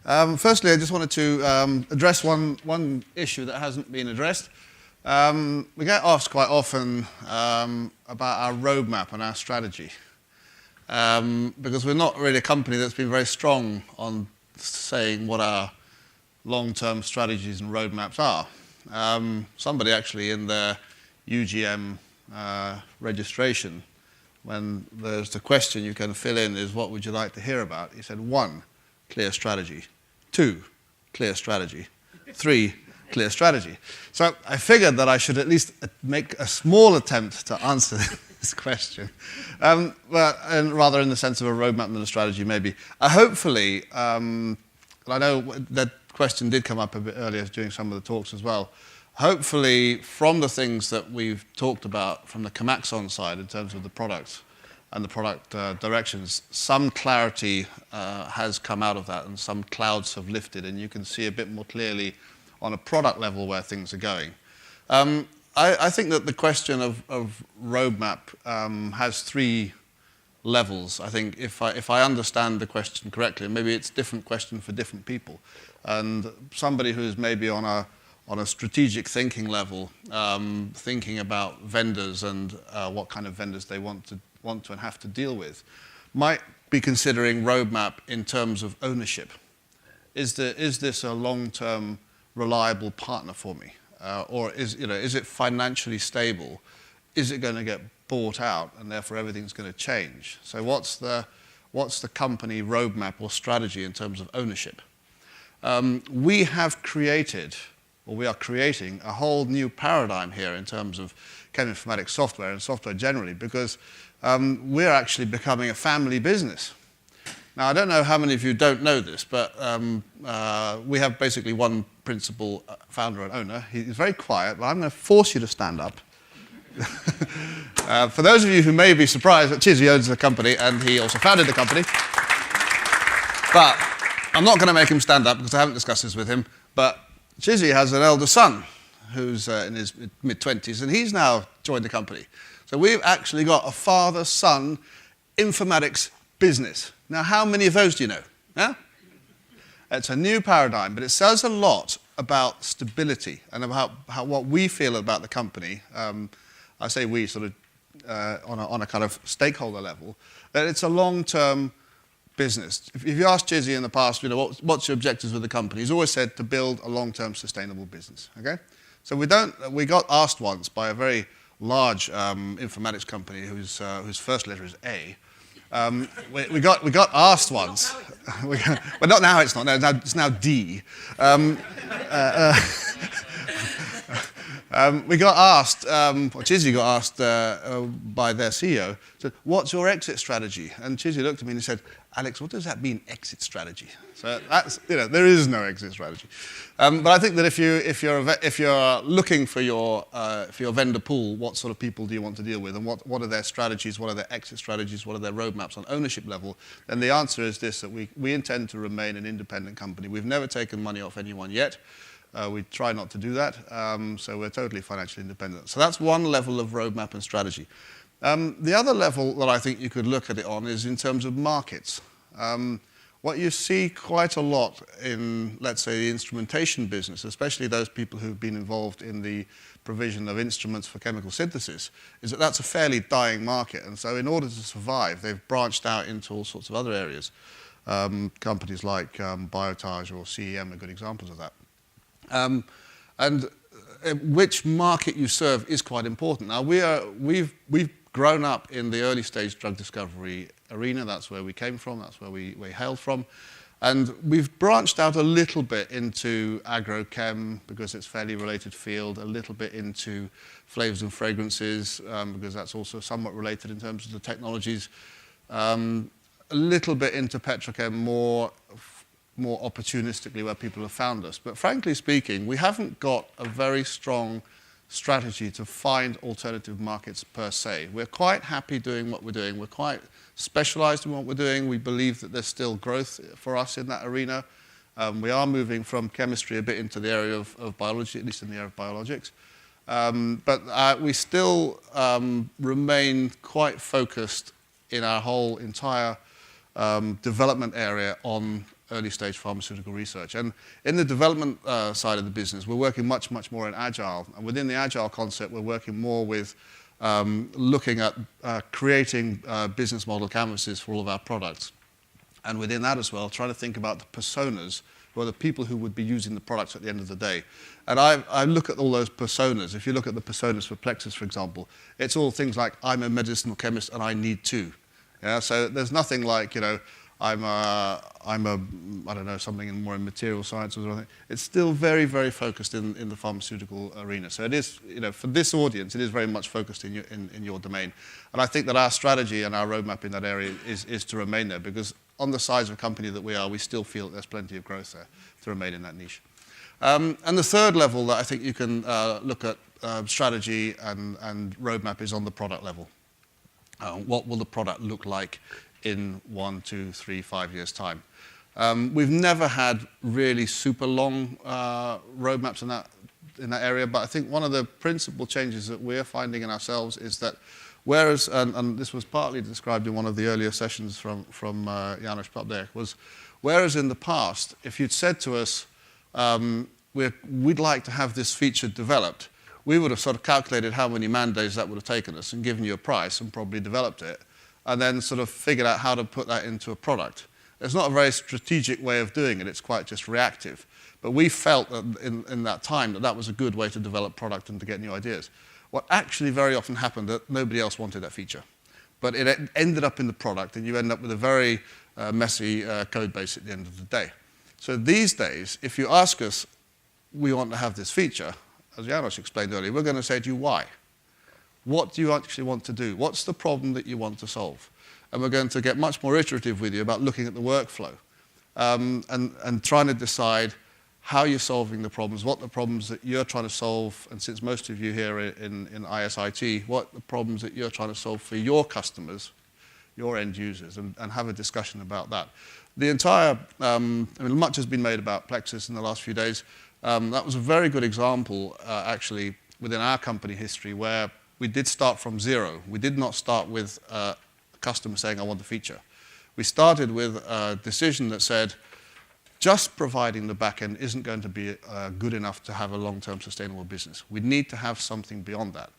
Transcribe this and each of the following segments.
Firstly, I just wanted to address one issue that hasn't been addressed. We get asked quite often about our roadmap and our strategy, because we're not really a company that's been very strong on saying what our long-term strategies and roadmaps are. Somebody actually in their UGM registration, when there's the question you can fill in is, what would you like to hear about? He said, 1, clear strategy. 2, clear strategy. 3, clear strategy. So I figured that I should at least make a small attempt to answer this question, and rather in the sense of a roadmap than a strategy, maybe. Hopefully, and I know that question did come up a bit earlier during some of the talks as well. Hopefully, from the things that we've talked about from the ChemAxon side in terms of the products and the product directions, some clarity has come out of that and some clouds have lifted, and you can see a bit more clearly on a product level where things are going. I think that the question of roadmap has 3 levels. I think if I understand the question correctly, maybe it's a different question for different people, and somebody who's maybe on a strategic thinking level, thinking about vendors and what kind of vendors they want to and have to deal with, might be considering roadmap in terms of ownership. Is this a long-term reliable partner for me, or is it financially stable? Is it going to get bought out and therefore everything's going to change? So what's the company roadmap or strategy in terms of ownership? We have created, or we are creating, a whole new paradigm here in terms of cheminformatics software and software generally, because we're actually becoming a family business. Now, I don't know how many of you don't know this, but we have basically one principal founder and owner. He's very quiet, but I'm going to force you to stand up. For those of you who may be surprised, that Chizzy owns the company, and he also founded the company. But I'm not going to make him stand up because I haven't discussed this with him. But Chizzy has an elder son who's in his mid-20s, and he's now joined the company. So we've actually got a father-son informatics business. Now, how many of those do you know? Yeah? It's a new paradigm, but it says a lot about stability and about what we feel about the company. I say we sort of on a kind of stakeholder level, that it's a long-term business. If you asked Chizzy in the past, what's your objectives with the company? He's always said to build a long-term sustainable business. Okay, so we got asked once by a very large informatics company whose first letter is A. We got asked once, but not now. It's not. No, it's now D. We got asked, or Chizzy got asked by their CEO, said, "What's your exit strategy?" And Chizzy looked at me and he said, "Alex, what does that mean, exit strategy?" So that's, there is no exit strategy. But I think that if you're looking for your vendor pool, what sort of people do you want to deal with, and what are their strategies, what are their exit strategies, what are their roadmaps on ownership level, then the answer is this: that we intend to remain an independent company. We've never taken money off anyone yet. We try not to do that, so we're totally financially independent. So that's one level of roadmap and strategy. The other level that I think you could look at it on is in terms of markets. What you see quite a lot in, let's say, the instrumentation business, especially those people who've been involved in the provision of instruments for chemical synthesis, is that that's a fairly dying market. And so in order to survive, they've branched out into all sorts of other areas. Companies like Biotage or CEM are good examples of that. And which market you serve is quite important. Now, we've grown up in the early stage drug discovery arena. That's where we came from. That's where we hailed from. And we've branched out a little bit into agrochem because it's a fairly related field, a little bit into flavors and fragrances because that's also somewhat related in terms of the technologies, a little bit into petrochem, more opportunistically where people have found us. But frankly speaking, we haven't got a very strong strategy to find alternative markets per se. We're quite happy doing what we're doing. We're quite specialized in what we're doing. We believe that there's still growth for us in that arena. We are moving from chemistry a bit into the area of biology, at least in the area of biologics. But we still remain quite focused in our whole entire development area on early stage pharmaceutical research. And in the development side of the business, we're working much, much more in agile. And within the agile concept, we're working more with looking at creating business model canvases for all of our products. And within that as well, trying to think about the personas, who are the people who would be using the products at the end of the day. And I look at all those personas. If you look at the personas for Plexus, for example, it's all things like, I'm a medicinal chemist and I need to. Yeah, so there's nothing like, you know, I'm a I don't know, something more in material science or something. It's still very, very focused in the pharmaceutical arena. So it is, you know, for this audience, it is very much focused in your domain. And I think that our strategy and our roadmap in that area is to remain there, because on the size of a company that we are, we still feel that there's plenty of growth there to remain in that niche. And the third level that I think you can look at strategy and roadmap is on the product level. What will the product look like in 1, 2, 3, 5 years' time? We've never had really super long roadmaps in that area, but I think one of the principal changes that we're finding in ourselves is that whereas, and this was partly described in one of the earlier sessions from Janos Papdek, was whereas in the past, if you'd said to us, we'd like to have this feature developed, we would have sort of calculated how many man days that would have taken us and given you a price and probably developed it, and then sort of figured out how to put that into a product. It's not a very strategic way of doing it, it's quite just reactive. But we felt that in that time that was a good way to develop product and to get new ideas. What actually very often happened, that nobody else wanted that feature. But it ended up in the product, and you end up with a very messy code base at the end of the day. So these days, if you ask us, we want to have this feature, as Janos explained earlier, we're going to say to you, why? What do you actually want to do? What's the problem that you want to solve? And we're going to get much more iterative with you about looking at the workflow and trying to decide how you're solving the problems, what the problems that you're trying to solve, and since most of you here in ISIT, what the problems that you're trying to solve for your customers, your end users, and have a discussion about that. The entire, I mean, much has been made about Plexus in the last few days. That was a very good example, actually, within our company history, where we did start from zero. We did not start with a customer saying, I want a feature. We started with a decision that said, just providing the back end isn't going to be good enough to have a long-term sustainable business. We need to have something beyond that.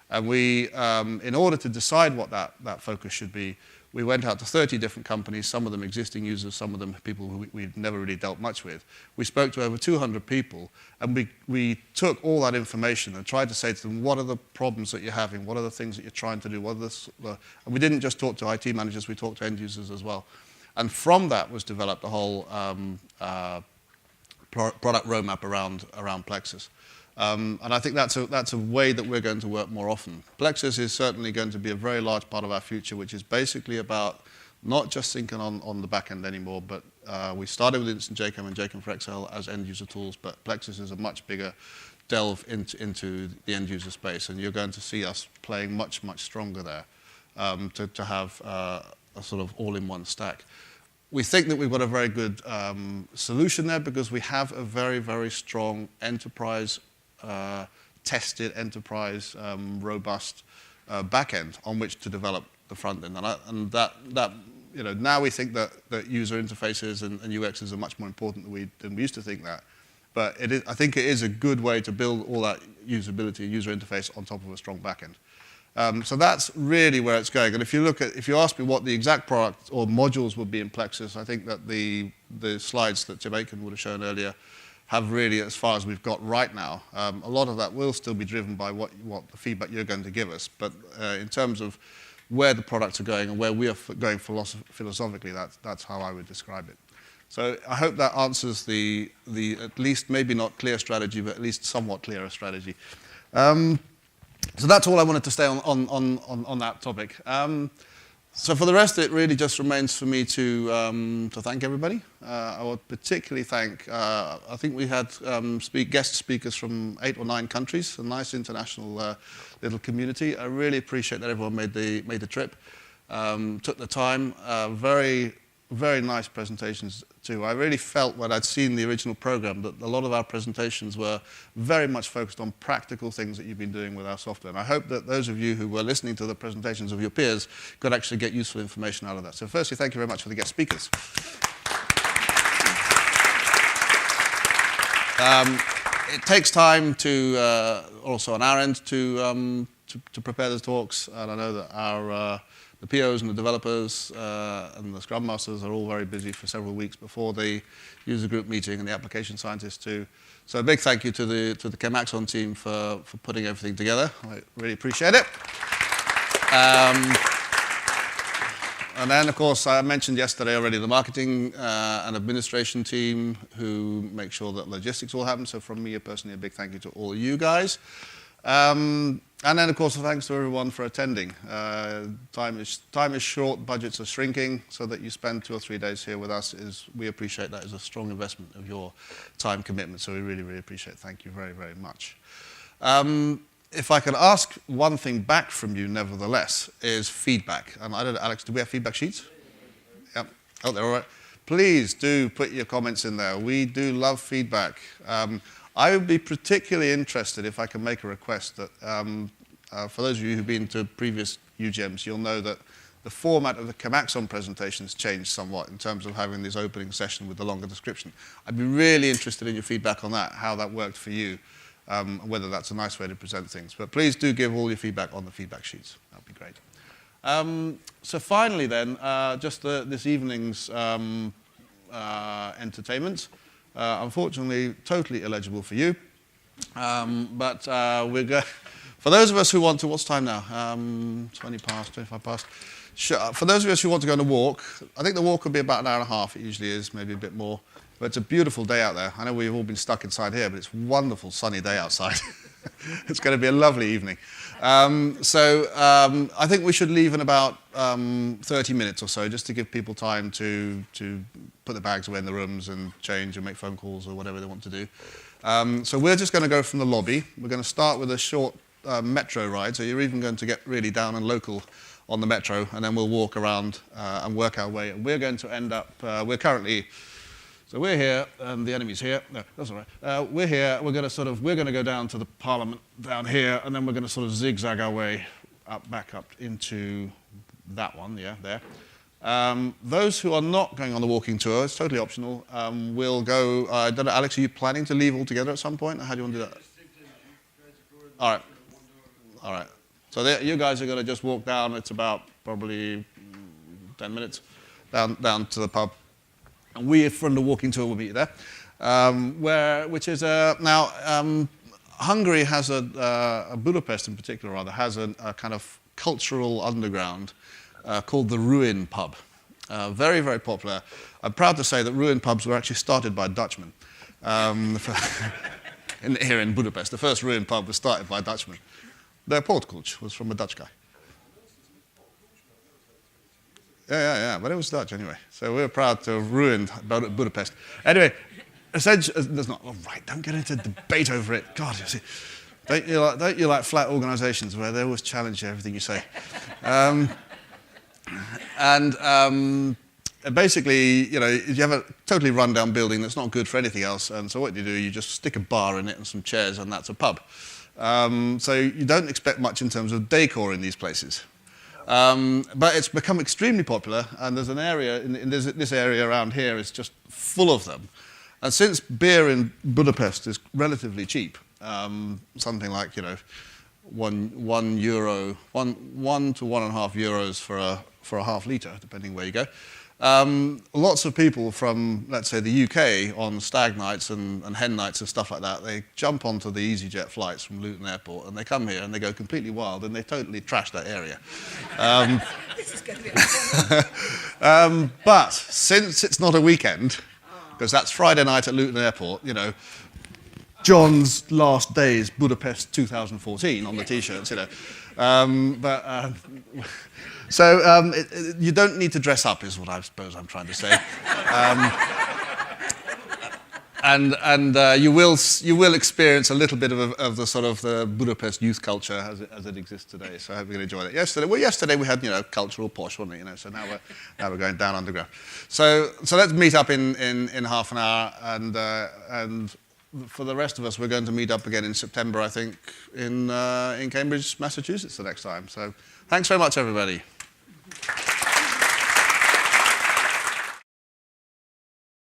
And we, in order to decide what that focus should be, we went out to 30 different companies, some of them existing users, some of them people who we'd never really dealt much with. We spoke to over 200 people, and we took all that information and tried to say to them, what are the problems that you're having? What are the things that you're trying to do? And we didn't just talk to IT managers, we talked to end users as well. And from that was developed a whole product roadmap around Plexus. And I think that's a way that we're going to work more often. Plexus is certainly going to be a very large part of our future, which is basically about not just thinking on the back end anymore, but we started with Instant JChem and JChem for Excel as end user tools, but Plexus is a much bigger delve into the end user space, and you're going to see us playing much, much stronger there to have a sort of all-in-one stack. We think that we've got a very good solution there because we have a very, very strong enterprise tested enterprise robust backend on which to develop the front end, and that you know, now we think that user interfaces and UXs are much more important than we used to think that. But I think it is a good way to build all that usability, user interface on top of a strong backend. So that's really where it's going. And if you ask me what the exact product or modules would be in Plexus, I think that the slides that Tim Aiken would have shown earlier have really, as far as we've got right now, a lot of that will still be driven by what the feedback you're going to give us. But in terms of where the products are going and where we are going philosophically, that's how I would describe it. So I hope that answers the at least maybe not clear strategy, but at least somewhat clearer strategy. So that's all I wanted to say on that topic. So for the rest, it really just remains for me to thank everybody. I would particularly thank, I think we had guest speakers from 8 or 9 countries, a nice international little community. I really appreciate that everyone made the trip, took the time. Very, very nice presentations too. I really felt when I'd seen the original program that a lot of our presentations were very much focused on practical things that you've been doing with our software. And I hope that those of you who were listening to the presentations of your peers could actually get useful information out of that. So firstly, thank you very much for the guest speakers. It takes time to, also on our end, to prepare the talks, and I know that the POs and the developers and the Scrum Masters are all very busy for several weeks before the user group meeting, and the application scientists too. So a big thank you to the ChemAxon team for putting everything together. I really appreciate it. And then, of course, I mentioned yesterday already the marketing and administration team who make sure that logistics all happen. So from me personally, a big thank you to all of you guys. And then, of course, thanks to everyone for attending. Time is short, budgets are shrinking, so that you spend 2 or 3 days here with us, we appreciate that as a strong investment of your time commitment. So we really, really appreciate it. Thank you very, very much. If I could ask one thing back from you, nevertheless, is feedback. And I don't know, Alex, do we have feedback sheets? Yep. Oh, they're all right. Please do put your comments in there. We do love feedback. I would be particularly interested if I can make a request that, for those of you who've been to previous UGMs, you'll know that the format of the ChemAxon presentations changed somewhat in terms of having this opening session with the longer description. I'd be really interested in your feedback on that, how that worked for you. Whether that's a nice way to present things. But please do give all your feedback on the feedback sheets. That would be great. So finally then, just this evening's entertainment. Unfortunately, totally illegible for you. But we're going. For those of us who want to, what's time now? 20 past, 25 past. Sure. For those of us who want to go on a walk, I think the walk will be about an hour and a half. It usually is, maybe a bit more. But it's a beautiful day out there. I know we've all been stuck inside here, but it's a wonderful sunny day outside. It's going to be a lovely evening. I think we should leave in about 30 minutes or so, just to give people time to put their bags away in the rooms and change and make phone calls or whatever they want to do. So we're just going to go from the lobby. We're going to start with a short metro ride, so you're even going to get really down and local on the metro, and then we'll walk around and work our way. And we're going to end up, so we're here, and the enemy's here. No, that's all right. We're here. We're going to go down to the Parliament down here, and then we're going to sort of zigzag our way back up into that one. Yeah, there. Those who are not going on the walking tour, it's totally optional. We'll go. I don't know, Alex, are you planning to leave altogether at some point? Or how do you want to do that? All right. All right. So you guys are going to just walk down. It's about probably 10 minutes down to the pub. And we, from the walking tour, will meet you there. Hungary has Budapest in particular, rather, has a kind of cultural underground called the Ruin Pub. Very, very popular. I'm proud to say that Ruin pubs were actually started by Dutchmen here in Budapest. The first Ruin pub was started by Dutchmen. Their Poortkulch was from a Dutch guy. Yeah, but it was Dutch anyway. So we're proud to have ruined Budapest. Anyway, essentially, there's not, all right, don't get into debate over it. God, you see, don't you like flat organizations where they always challenge everything you say? Basically, you have a totally run-down building that's not good for anything else, and so what you do, you just stick a bar in it and some chairs, and that's a pub. So you don't expect much in terms of decor in these places. But it's become extremely popular, and there's an area, this area around here is just full of them. And since beer in Budapest is relatively cheap, something like, €1 to €1.5 for a half litre, depending where you go, lots of people from, let's say, the UK on stag nights and hen nights and stuff like that, they jump onto the EasyJet flights from Luton Airport, and they come here and they go completely wild, and they totally trash that area. This is going to be fun. But since it's not a weekend, because that's Friday night at Luton Airport, John's last days Budapest 2014 on the T-shirts, you don't need to dress up, is what I suppose I'm trying to say. You will experience a little bit of the sort of the Budapest youth culture as it exists today. So I hope you're going to enjoy it. Yesterday we had cultural posh, wasn't it? So now we're going down underground. So let's meet up in half an hour, and for the rest of us, we're going to meet up again in September, I think, in Cambridge, Massachusetts, the next time. So thanks very much, everybody.